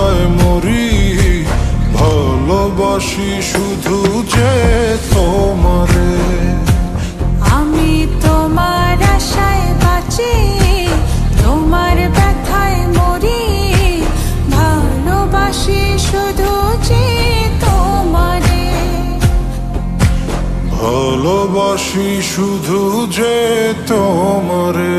ব্যথায় মরি, ভালোবাসি শুধু যে তোমারে। আমি তোমার আশায় বাঁচি, তোমার ব্যথায় মরি, ভালোবাসি শুধু যে তোমারে। ভালোবাসি শুধু যে তোমারে।